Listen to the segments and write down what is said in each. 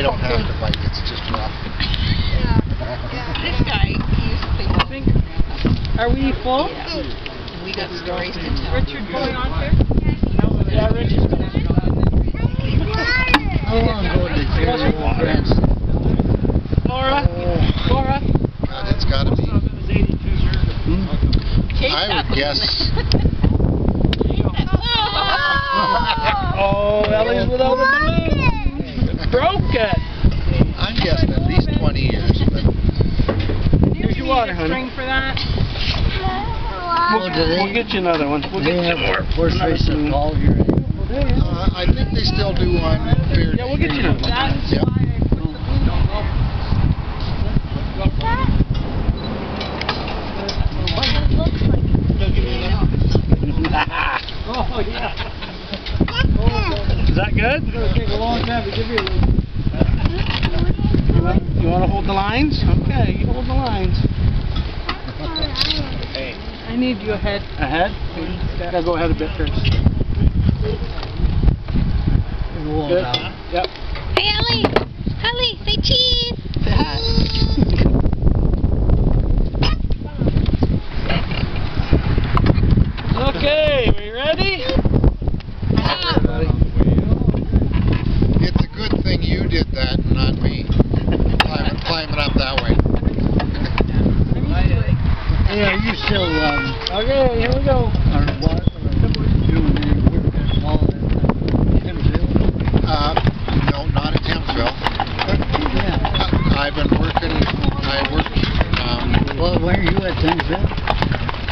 don't have to bite. It's just rough. This guy, he used to play bowling. Are we full? Yeah. We got stories to tell. Richard going on here? Yeah, Richard's going on. How long ago did you France? Laura? Laura? God, it's got to be. I would guess. Oh, Ellie's without a balloon. Broke it. I'm guessing at least 20 years. But Here's your water, honey. String for that? We'll get you another one. We'll get you more. Horse racing all here. I think they still do on fair. Yeah, we'll get you another one. Yep. Oh, yeah. Is that good? It's going to take a long time to give you a You want to hold the lines? Okay, you hold the lines. Hey. I need you ahead. Ahead? Gotta go ahead a bit first. Good. Yep. Hey, Ellie! Ellie, say cheese! Okay, we ready? It's a good thing you did that, and not me. Climbing up that way. Yeah, you still, Okay, here we go. are what? Doing the work at all in Hemsville? No, not at Thamesville. Yeah. I've been working. I worked. Well, where are you at Hemsville?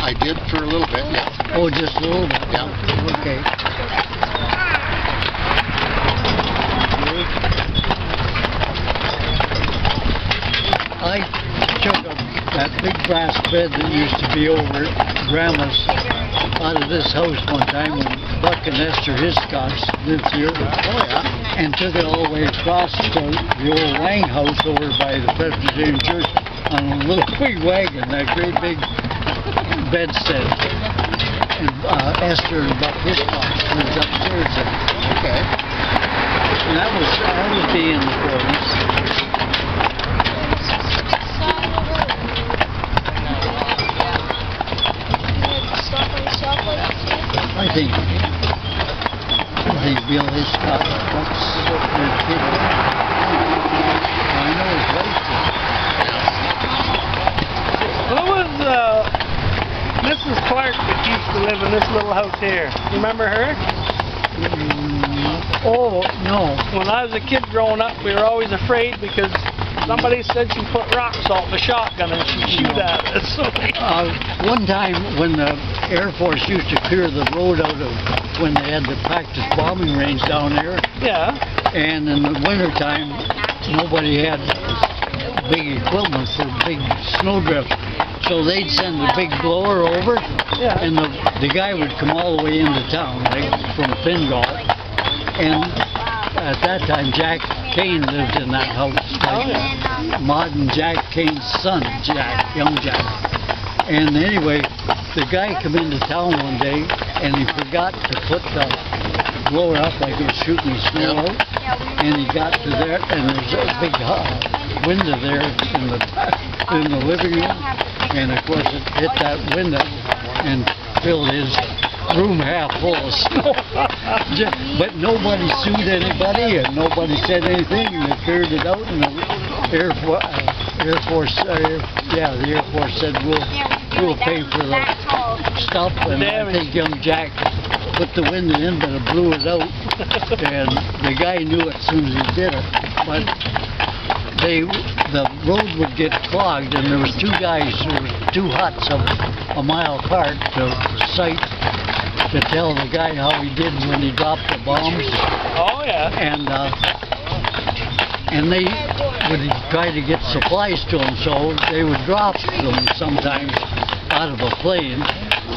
I did for a little bit. Yeah. Oh, just a little bit? Yeah. Okay. I took that big brass bed that used to be over at Grandma's out of this house one time when Buck and Esther Hiscox lived here. Oh, yeah. And took it all the way across to the old Lang house over by the Presbyterian Church on a little big wagon, that great big bedstead. And Esther and Buck Hiscox lived upstairs there. Okay. And that was being in the 40s. I think Bill Hiscox, Buck's kid. I know his wife did. What was Mrs. Clark that used to live in this little house here? You remember her? Oh, no. When I was a kid growing up, we were always afraid because somebody said she put rock salt in a shotgun and she'd shoot at us. One time when the Air Force used to clear the road out of when they had the practice bombing range down there, Yeah. and in the wintertime nobody had big equipment for big snowdrift, so they'd send a big blower over, Yeah. and the guy would come all the way into town, like from Fingal, and at that time Jack Kane lived in that house, like Maud and Jack Kane's son, young Jack. And anyway, the guy come into town one day and he forgot to put the blower up like he was shooting the snow out, and he got to there and there's a big window there in the living room, and of course it hit that window and filled his room half full of snow. But nobody sued anybody and nobody said anything, and they cleared it out, and the Air Force said we'll pay for the stuff, and I think young Jack put the window in, but it blew it out, and the guy knew it as soon as he did it. But the road would get clogged, and there was two huts a mile apart to sight to tell the guy how he did when he dropped the bombs. Oh, yeah. And they would try to get supplies to him, so they would drop them sometimes out of a plane.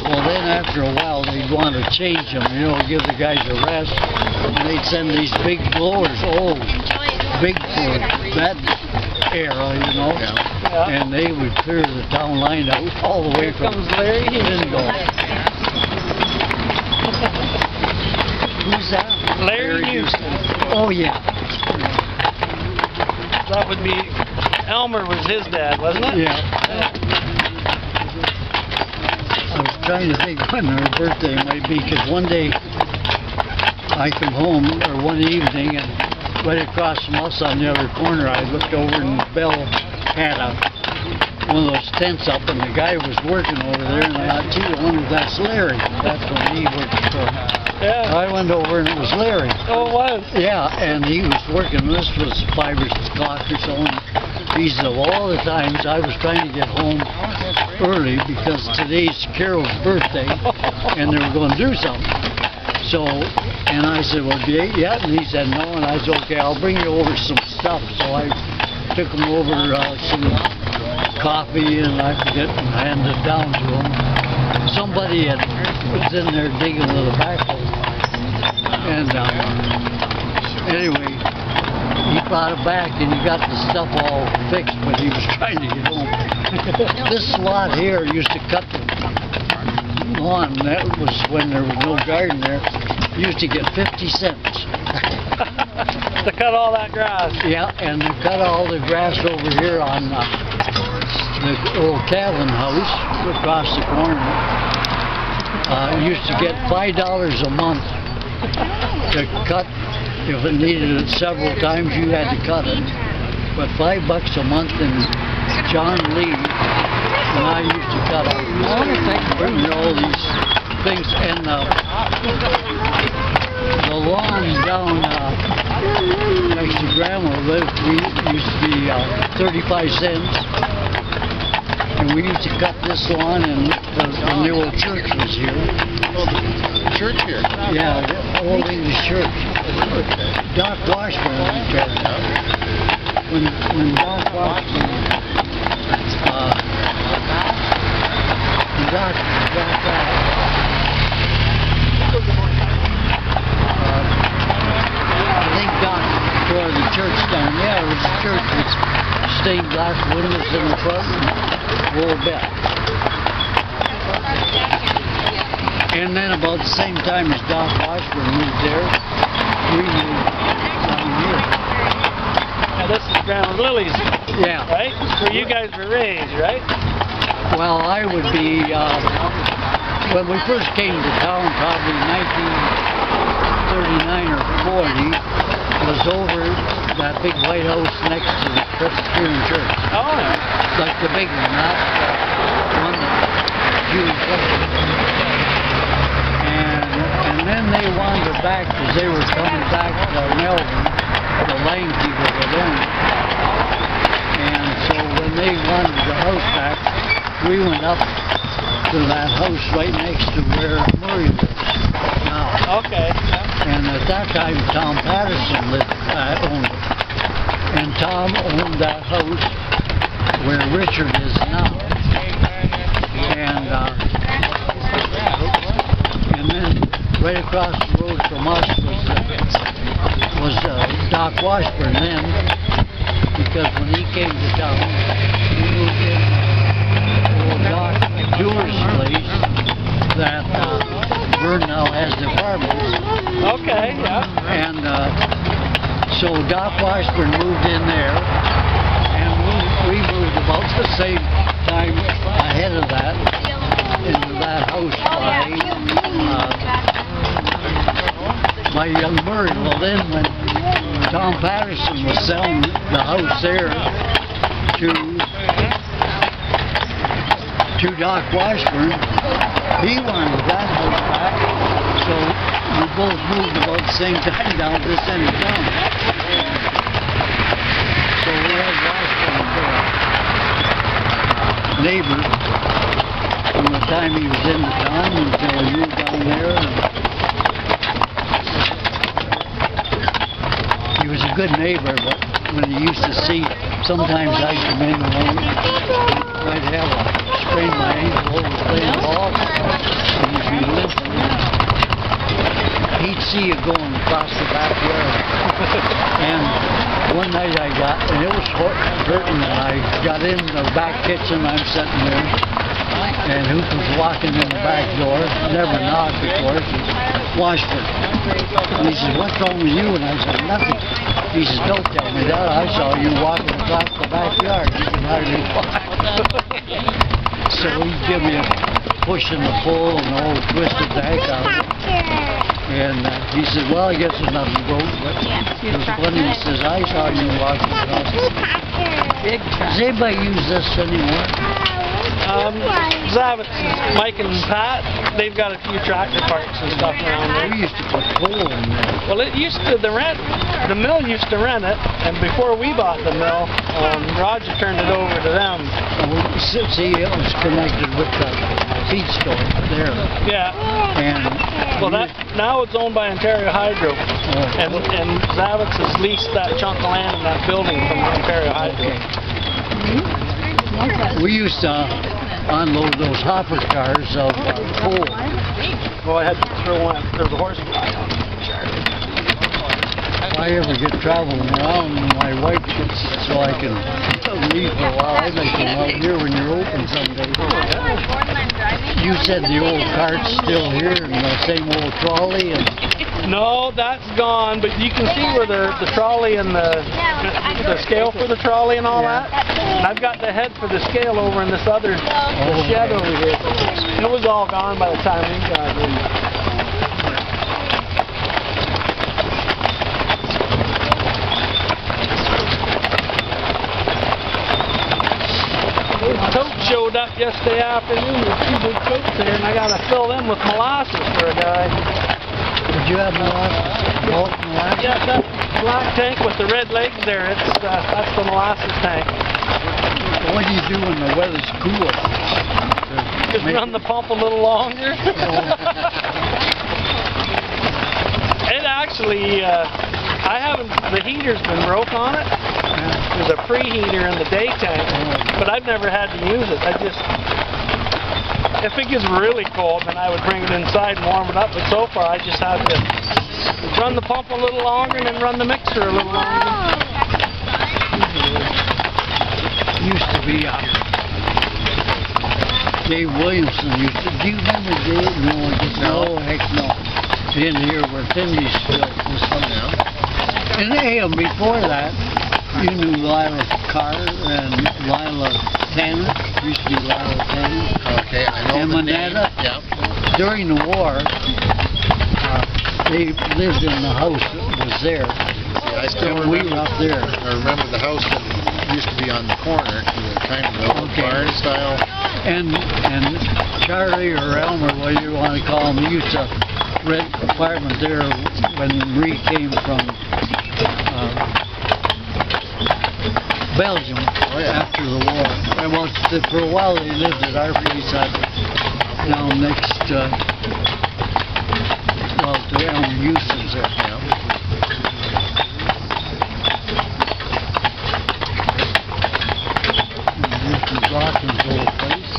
Well, then after a while they'd want to change them, give the guys a rest, and they'd send these big blowers, big for that era, Yeah. and they would clear the town line out all the way from Laurie Fingal. Who's that? Larry Houston. Oh, yeah. That would be, Elmer was his dad, wasn't it? Yeah. I was trying to think when her birthday might be, because one day I come home, or one evening, and right across from us on the other corner, I looked over and Bill had one of those tents up, and the guy was working over there, and I thought, gee, I wonder if that's Larry. That's when he worked for. Yeah. I went over and it was Larry. Oh, it was? Yeah, and he was working. This was 5 or 6 o'clock or so. And he said, of all the times I was trying to get home early because today's Carol's birthday, and they were going to do something. So, and I said, well, have you ate yet? And he said, no. And I said, okay, I'll bring you over some stuff. So I took him over some coffee, and I forget, and handed it down to him. Somebody was in there digging with a backhoe. And anyway, he brought it back, and he got the stuff all fixed, but he was trying to get home. This lot here used to cut the lawn. That was when there was no garden there. Used to get 50 cents. To cut all that grass. Yeah, and to cut all the grass over here on the old cabin house across the corner. Used to get $5 a month to cut. If it needed it several times, you had to cut it. But $5 a month, and John Lee and I used to cut all these things, and the lawn down next to Grandma lived, used to be 35 cents. And we used to cut this lawn, and the old church was here. Oh, the church here? Yeah, the old English church. Doc Washburn was in charge. When Doc Washburn, I think Doc tore the church down. Yeah, it was a church with stained glass windows in the front and a whole bit. And then about the same time as Doc Washburn moved there, we moved down here. Now this is Grandma Lily's, Yeah. right? Where you guys were raised, right? Well, I would be, when we first came to town, probably 1939 or 40, was over that big white house next to the Presbyterian church. Oh, yeah. Like the big one, not the one that Julie Presbyterian. And then they wandered back because they were coming back to Melbourne, the Lang people were then. And so when they wanted the house back, we went up to that house right next to where Murray lives now. Okay. And at that time, Tom Patterson owned it. And Tom owned that house where Richard is now. And then right across the road from us was Doc Washburn then, because when he came to town, we moved in old Doc Dewar's place that Vern now has the apartments. Okay, yeah. And so Doc Washburn moved in there, and we moved about the same time ahead of that into that house by young Murray. Well, then when Tom Patterson was selling the house there to Doc Washburn, he wanted that house back, so we both moved about the same time down to this end of town. So we had Washburn for a neighbor from the time he was in the town until he moved down there. He was a good neighbor, but when he used to see, sometimes I'd come in and I'd have sprained my ankle over playing ball, and he'd be limping. He'd see you going across the backyard. And one night and it was hurting, and I got in the back kitchen, I'm sitting there, And who was walking in the back door, never knocked, of course, Washburn. And he said, "What's wrong with you?" And I said, "Nothing." He said, "Don't tell me that. I saw you walking across the backyard. You can hardly walk." So he gave me a push and a pull and the whole twisted the heck out of it. And he said, "Well, I guess there's nothing broke." But it was funny. He says, "I saw you walking across." Does anybody use this anymore? Zavitz, Mike and Pat, they've got a few tractor parks and stuff around there. We used to put coal in there. Well, it used to, the mill used to rent it, and before we bought the mill, Roger turned it over to them. See, it was connected with the feed store there. Yeah. And well, now it's owned by Ontario Hydro, and Zavitz has leased that chunk of land in that building from Ontario Hydro. We used to unload those hopper cars of coal. Well, I had to throw one. There's a horse fly on it. If I ever get traveling around, my wife gets so I can leave for a while. I make them out here when you're open someday. You said the old cart's still here and the same old trolley. And no, that's gone, but you can see where the trolley and the scale for the trolley and all that. And I've got the head for the scale over in this other shed over here. It was all gone by the time we got here. Totes showed up yesterday afternoon with 2 big totes there, and I got to fill them with molasses for a guy. Did you have molasses? Bulk molasses? Yeah, that black tank with the red legs there, that's the molasses tank. What do you do when the weather's cooler? Just run the pump a little longer. It actually, the heater's been broke on it. There's a preheater in the day tank, but I've never had to use it. If it gets really cold, then I would bring it inside and warm it up, but so far I just have to run the pump a little longer and then run the mixer a little longer. Used to be Dave Williamson used to. Do you remember Dave? No, heck no. In here where Finley's built this one now. And before that, you knew Lila Carr and Lila Tanner. Used to be Lila Tanner. Okay, I know and the Manetta. name. Yeah. During the war, they lived in the house that was there. See, I still and we remember. were up there. I remember the house that used to be on the corner, kind of the old barn style. And Charlie or Elmer, whatever you want to call him, he used to rent an apartment there when Marie came from Belgium after the war. And for a while they lived at our place down next to Elmer Houston's there. Houston's Rockland's old place.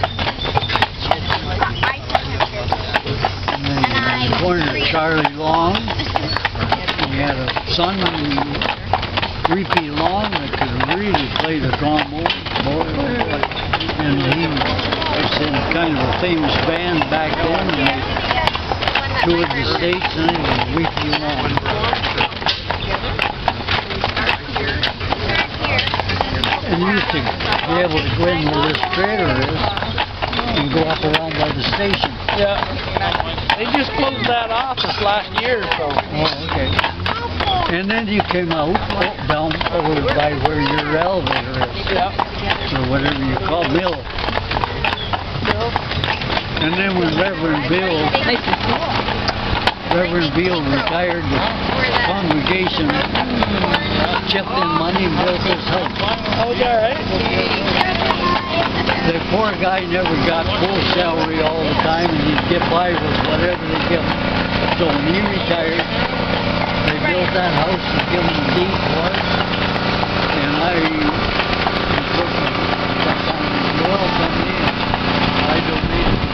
And then in the corner, Charlie Long. He had a son, 3 feet long, that could really play the trombone. And he was in kind of a famous band back then. And they toured the States, and he was 3 feet long. And you used to be able to go in where this trailer is and go up around by the station. Yeah. They just closed that off this last year or so. Oh, okay. And then you came out down over by where your elevator is. Yeah. Or whatever you call mill. And then when Reverend Beale retired, the congregation chipped in money and built his house. Oh, yeah, right? The poor guy never got full salary all the time, and he'd get by with whatever they give him. So when he retired, they built that house and gave him the deed for it. And I took it back on the oil company, and I donated the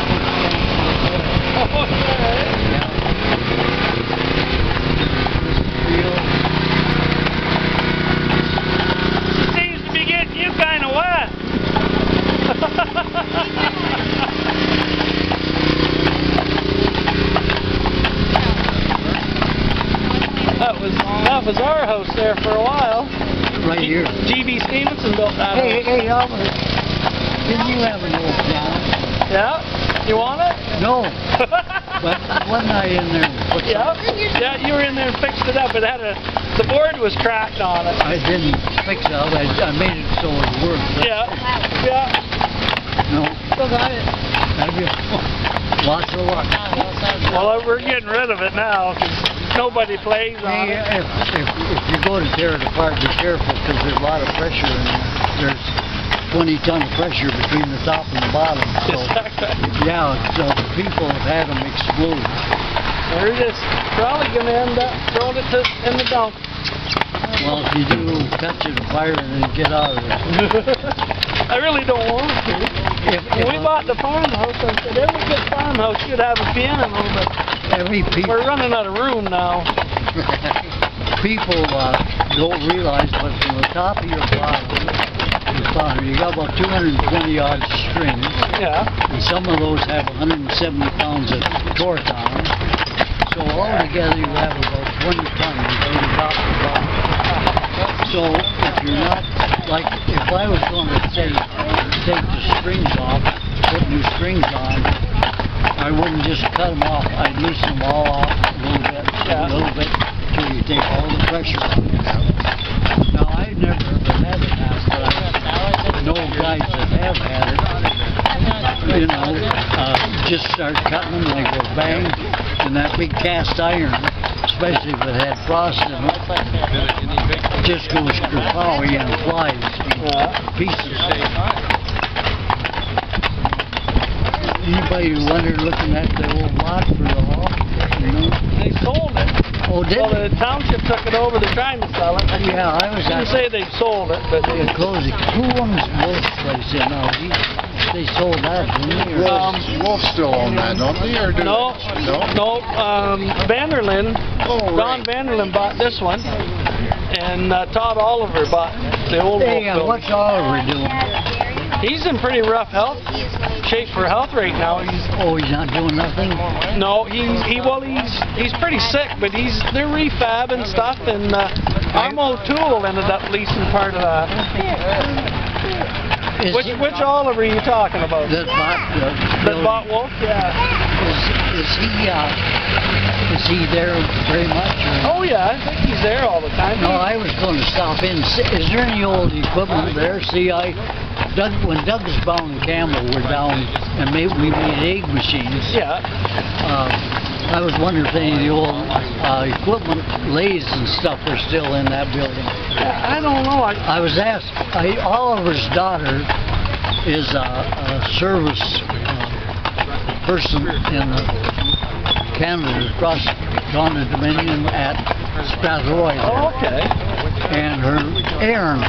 Oh, yeah, right? Seems to be getting you kind of wet. Bazaar house there for a while. Right here. G.B. Stevenson built that Hey, house. hey, Albert. Didn't you have an old piano? Yeah? You want it? No. But wasn't I in there and put Yeah? Yeah, you were in there and fixed it up. It had the board was cracked on it. I didn't fix it up. I made it so it worked. Yeah. Yeah. No. Still got it. Have you? Lots of luck. Well, we're getting rid of it now because nobody plays on Hey, it. if you go to tear it apart, be careful because there's a lot of pressure in there. There's 20 ton of pressure between the top and the bottom. So, yeah, so people have had them explode. We're just probably going to end up throwing it in the dump. Well, if you do, catch it on fire and then get out of it. I really don't want to. When we bought the farmhouse, I said every good farmhouse should have a piano, but we're running out of room now. People don't realize, but from the top of your bottom, you got about 220 odd strings. Yeah. And some of those have 170 pounds of torque on them. So altogether you have about 20 tons from the top to bottom. So if you're not, like if I was going to say take the strings off, put new strings on, I wouldn't just cut them off. I'd loosen them all off a little bit, till you take all the pressure off. Now I've never ever had it now, but I know guys that have had it. You know, just start cutting them, they go bang, and that big cast iron, especially if it had frost in it, just goes kerpowie and flies to pieces. Anybody wonder looking at the old lot for the hall? You know? They sold it. Oh, did Well, they? the township took it over. They're trying to sell it. Yeah, I was didn't say they sold it, but they closed it. Who owns Wolf's place in now? They sold that, didn't they? Wolf still own that, don't they? Or do no, they? no. Vanderlyn, Oh, Don right. Vanderlyn bought this one, and Todd Oliver bought the old Hey, Wolf building. what's Oliver doing? He's in pretty rough shape for health right now. He's not doing nothing? No, he's pretty sick, but they're refabbing stuff, and Armo Tool ended up leasing part of that. Which Oliver are you talking about? That bought Wolf? Yeah. Is he there very much? Or? Oh yeah, I think he's there all the time. No, I was going to stop in. Is there any old equipment there? See, when Douglas Brown and Campbell were down and we made egg machines. Yeah. I was wondering if any of the old equipment, lathes and stuff were still in that building. I don't know. I was asked, Oliver's daughter is a service person in Canada across the Dominion at Strathroy. Oh, okay. And her Aaron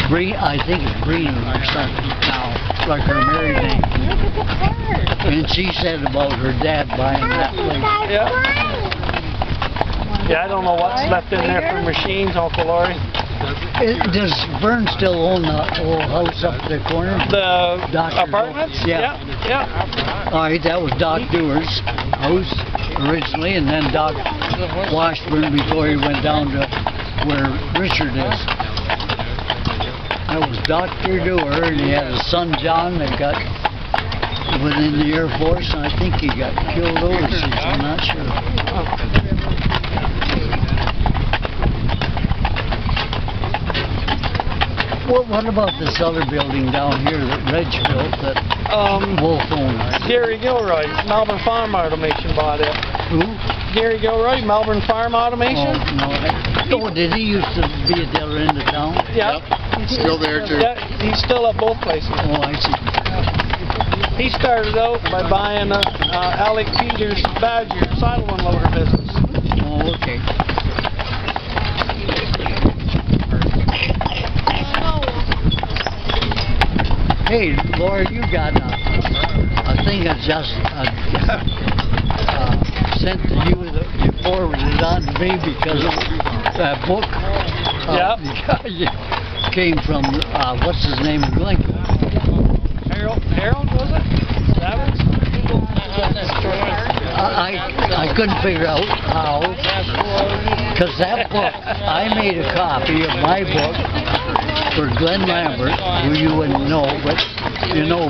Green, I think it's Green or something now, like her married name. And she said about her dad buying that place. Yeah. Yeah, I don't know what's left in there for machines, Uncle Laurie. Does Vern still own the old house up the corner? The Dr. apartments? Yeah. Yeah. All right, that was Doc Dewar's house originally, and then Doc Washburn before he went down to where Richard is. That was Dr. Dewar, and he had a son, John, that went in the Air Force, and I think he got killed overseas. I'm not sure. What about this other building down here that Reg built that Wolf owns? Gary Gilroy, Melbourne Farm Automation bought it. Who? Gary Gilroy, Melbourne Farm Automation. Oh, did he used to be at the other end of town? Yeah. Yep. Still there too. Yeah, he's still at both places. Oh, I see. He started out by buying Alec Peters' Badger sidle unloader business. Oh, okay. Hey, Laura, you got a thing I just sent to you that you forwarded on to me because of that book. Came from, what's his name in Lincoln? Harold, was it? Savage? I couldn't figure out how, because that book, I made a copy of my book for Glenn Lambert, who you wouldn't know, but you know,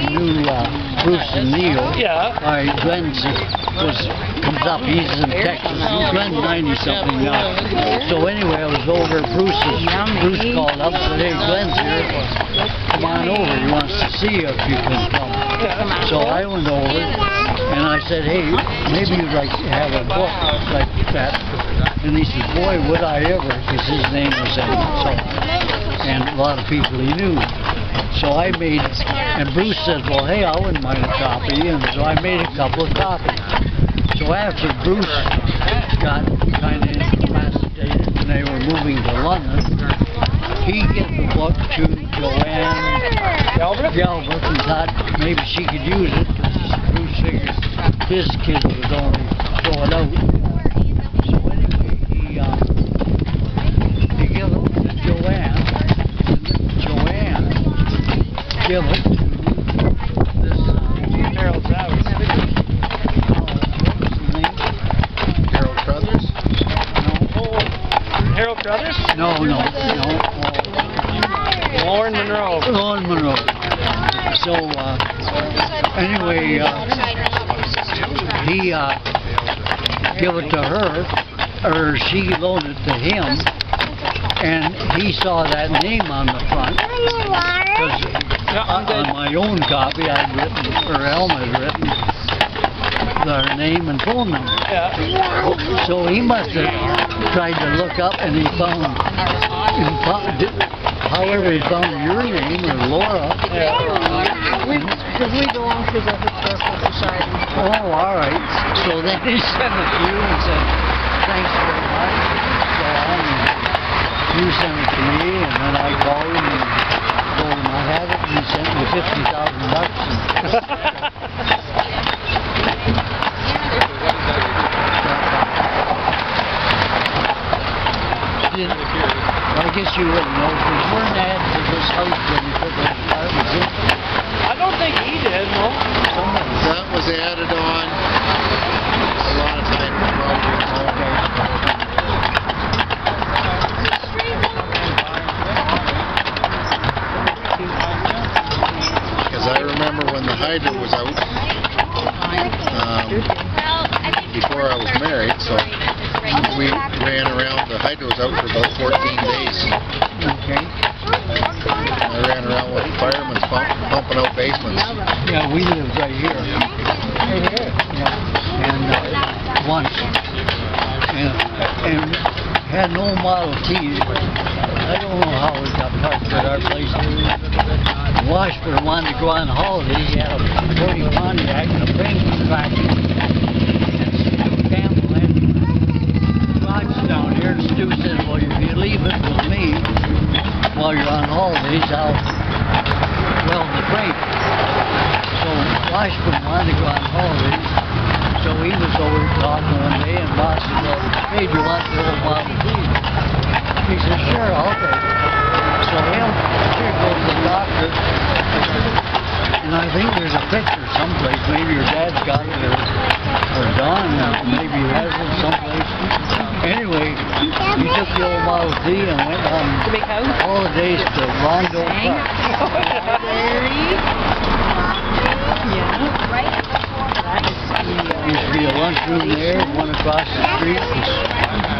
knew Bruce and Neil. Yeah. All right, Glenn comes up, he's in Texas. Glenn's 90-something now. So anyway, I was over at Bruce's. Bruce called up and said, hey, Glenn's here. Come on over. He wants to see you if you can come. So I went over and I said, hey, maybe you'd like to have a book like that. And he said, boy, would I ever, because his name was in it. So, and a lot of people he knew. So I made, and Bruce said, well, hey, I wouldn't mind a copy. And so I made a couple of copies. So after Bruce got kind of incapacitated and they were moving to London, he gave the book to Joanne Galbraith and thought maybe she could use it, because Bruce figured his kid would only throw it out. So anyway, he gave it to Joanne, and Joanne gave it to this Harold Savage. Harold Crothers? Harold Crothers? No. Lauren Monroe. Lauren Monroe. So, anyway, he gave it to her, or she loaned it to him, and he saw that name on the front. Because on my own copy, I'd written, or Elma had written, their name and phone number. Yeah. So he must have tried to look up, and he found however he found your name, or Laura. Because we belong to the Historical Society. Oh, all right. So then he sent it to you and said, thanks very much. So you sent it to me, and then I called him and told him I had it, and he sent me $50,000. I guess you wouldn't know, because we're not to this house when you put those apartments in. I don't think he did, no. That was added on a lot of time ago. Because I remember when the Hydra was out, before I was married, so we ran around. The Hydra was out for about 14 days. Okay. I ran around with firemen pumping out basements. Yeah, we lived right here. Yeah. And once. And had no Model Ts. I don't know how we got parked at our place. Washburn wanted to go on holiday. He had a 40 Pontiac and a frame track. Down here, and Stu said, well, if you leave it with me while you're on holidays, I'll weld the frame. So Washburn wanted to go on holidays, so he was over talking one day, and Boss said, well, hey, do you want the old Model T? He said, sure, I'll take it. So him, here goes the doctor, and I think there's a picture someplace, maybe your dad's got it, or Don, maybe he has it someplace. Anyway, he took the old Model T and went on holidays to Rondo Park. There used to be a lunchroom there, one across the street, this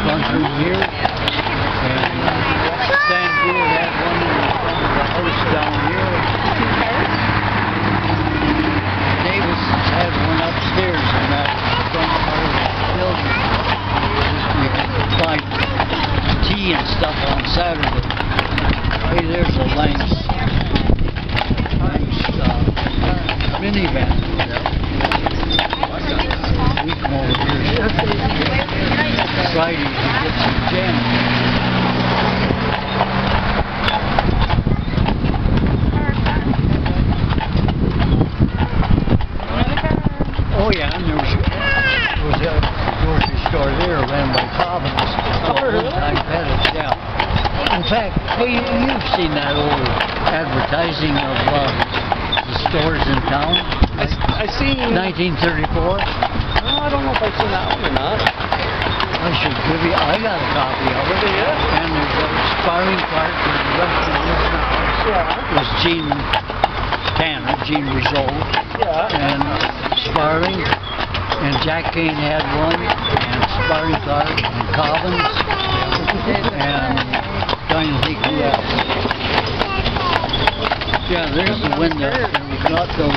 lunchroom here. And Stan Gould had one in the house down here. Davis had one upstairs in that front part of the building. You can find tea and stuff on Saturday. Hey, there's a nice minivan. We come over here Friday to get some jam. Oh yeah, and there was a grocery store there ran by Cobbins. Old-time Pettis, yeah. In fact, hey, you've seen that old advertising of the stores in town? I seen... 1934? I don't know if I've seen that one or not. I should give you, I got a copy of it. Yeah. And there's a sparring part where the restaurant is now. Yeah. Was Gene Tanner, Gene Rizzo, Yeah. and sparring. And Jack Kane had one, and sparring card, and Cobbins, and trying to think who else. Yeah, there's the window. It was not those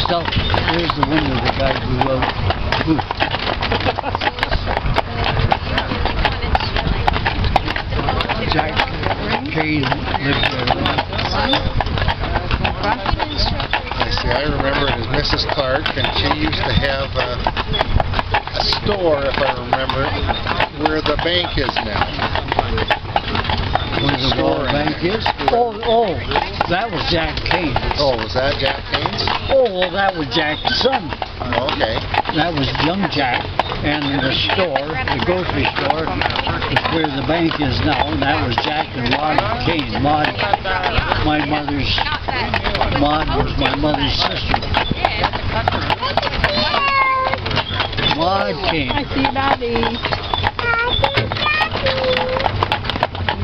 stuff. There's the window the guy blew out. Jack Kane lived there. I see, I remember it as Mrs. Clark, and she used to have a store, if I remember, where the bank is now. Where the World Bank is? Oh, that was Jack Kane. Oh, was that Jack Kane's? Oh, well, that was Jack's son. Oh, okay. That was young Jack, and the store, the grocery store, is where the bank is now, and that was Jack and Maud Kane. Maud was my mother's sister. Maud Kane. I see you, Daddy.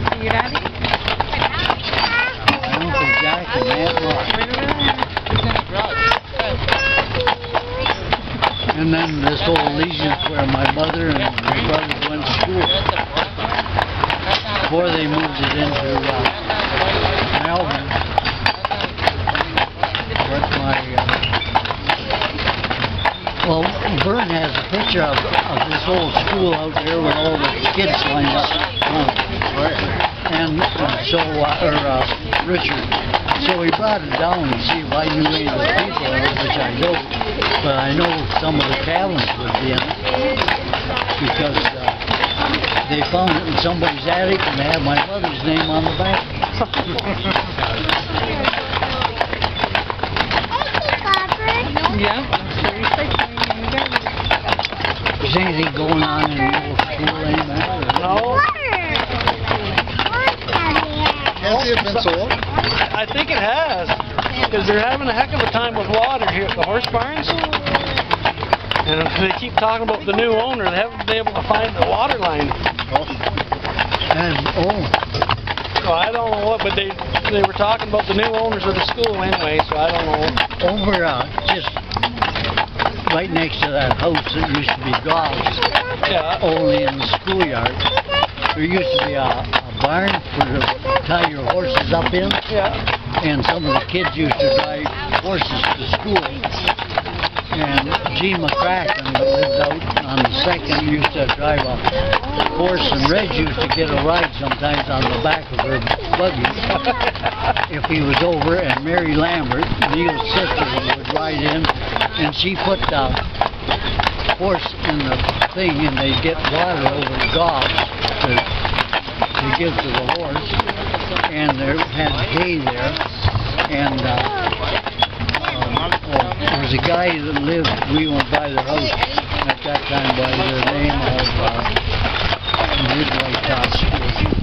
See you, Daddy. My Uncle Jack and Aunt Maud. And then this old allegiance where my mother and my brother went to school. Before they moved it into Melbourne. But well, Vern has a picture of this old school out there with all the kids lined up. And so, Richard, so he brought it down to see if I knew any of the people, which I don't. But I know some of the cabins would be in it because they found it in somebody's attic and they had my mother's name on the back. Yeah. Is anything going on in the old school anymore? No. Has it been sold? I think it has. Because they're having a heck of a time with water here at the horse barns. And they keep talking about the new owner. They haven't been able to find the water line. So I don't know what, but they were talking about the new owners of the school anyway, so I don't know. Over just right next to that house that used to be Goff's, only in the schoolyard, there used to be a barn to tie your horses up in. And some of the kids used to drive horses to school. And Jean McCracken, that lived out on the 2nd, used to drive a horse, and Reg used to get a ride sometimes on the back of her buggy if he was over, and Mary Lambert, Neil's sister, would ride in, and she put the horse in the thing, and they'd get water over the Goff to give to the horse, and there had hay there, and there was a guy that lived, we went by their house at that time by the name of Midway Top School.